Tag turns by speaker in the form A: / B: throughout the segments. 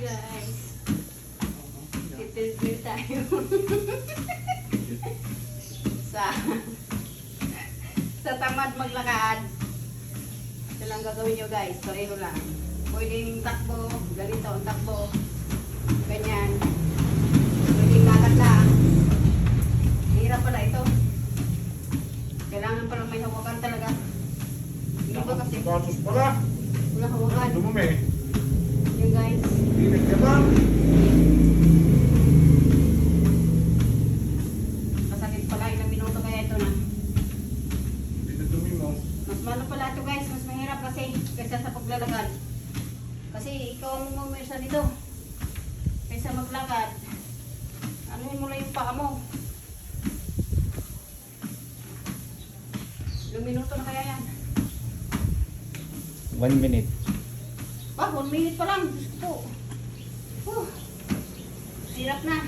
A: guys. Titil tayo. sa tamad maglakad. Ito lang gagawin nyo guys. Pareho lang. Pwedeng takbo. Ganito ang takbo. Ganyan. Pwedeng lakad lang. Hirap pala ito. Kailangan pala may hawakan talaga. Hindi ba kasi?
B: Batos pala.
A: Wala hawakan.
B: Dumumi.
A: Yun guys.
B: Pinig ka ba?
A: Masakit pala. Ilang minuto kaya ito na.
B: Pinadumi mo.
A: Mas malo pala ito guys. Mas mahirap kasi kaysa sa paglalakad. Kasi ikaw ang mumirsa dito. Kaysa maglakad. Anuhin mo lang yung paa mo. Ilang minuto na kaya yan?
C: 1 minute.
A: 1 minute pa lang. Diyos ko po. Hirap na.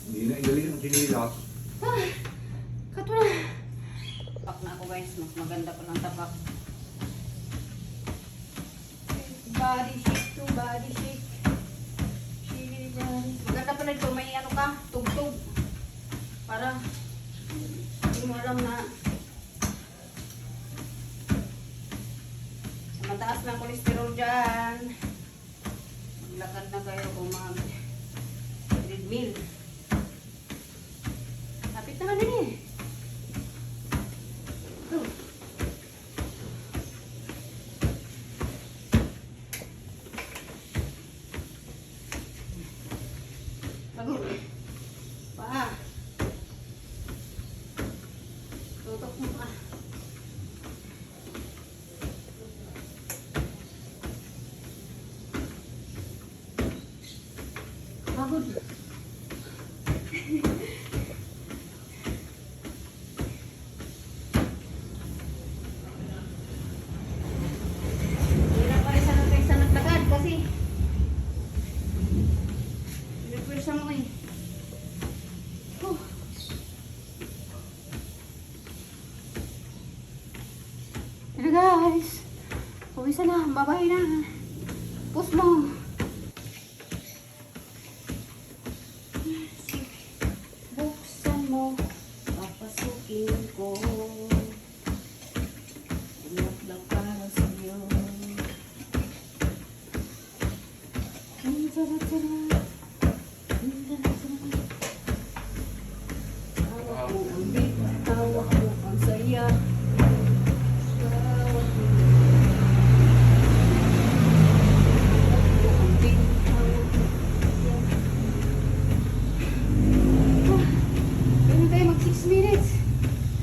B: Hindi na ilalim ang sinilas.
A: Kato na. Tapak na ako guys. Mas maganda pa ng tapak. Body shake to body shake. Maganda pala ito. May ano ka? Tugtog. Para hindi mo alam na mataas na kolesterol dyan. Maglakad na kayo kung mag treadmill. Lapit naman din eh. Bago. Pa. Tutok mo pa. Pagod. Hirap pa rin sana kaysa naglakad kasi pinagpwersa mo eh. Ano guys? Pawisa na. Babay na. Post mo. Buksan mo. Papasukin ko. Ulat lang para sa'yo. Ang sarap-sarap. Ang sarap-sarap. Tawa ko ang big. Tawa ko ang saya. Tawa ko. Tawa ko ang big. Tawa ko ang saya. Ganun tayo mag 6 minutes.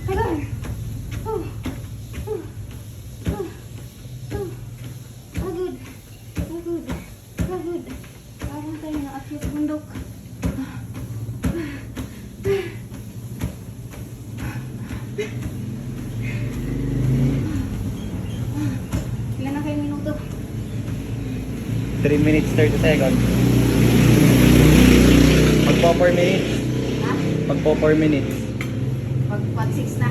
A: Tagal. Pagod. Pagod. Pagod. Parang tayo na akyat bundok. Ilan na kayo minuto?
C: 3 minutes 30 seconds. Magpo 4 minutes.
A: Ha?
C: Magpo 4 minutes.
A: Pag 6 na.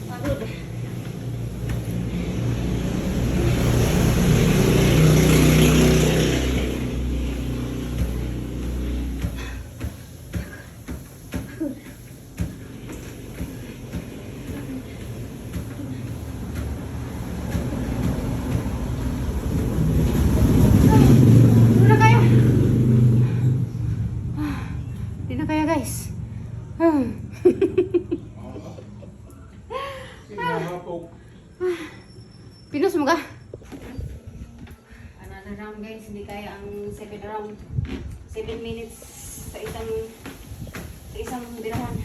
A: Pagod. Ano na kaya? Hindi na kaya guys.
B: Sinahapog.
A: Pinos mo ka? Another round guys, hindi kaya ang 7 round. 7 minutes sa isang birahan.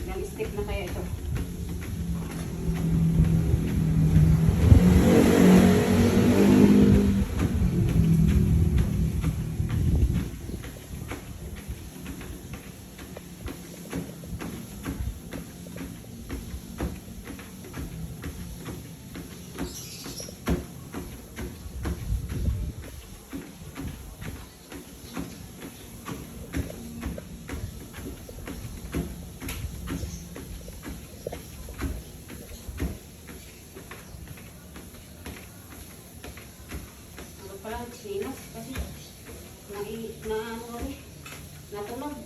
A: Ilang step na kaya ito? palang chinos kasi na ano kami, natunog.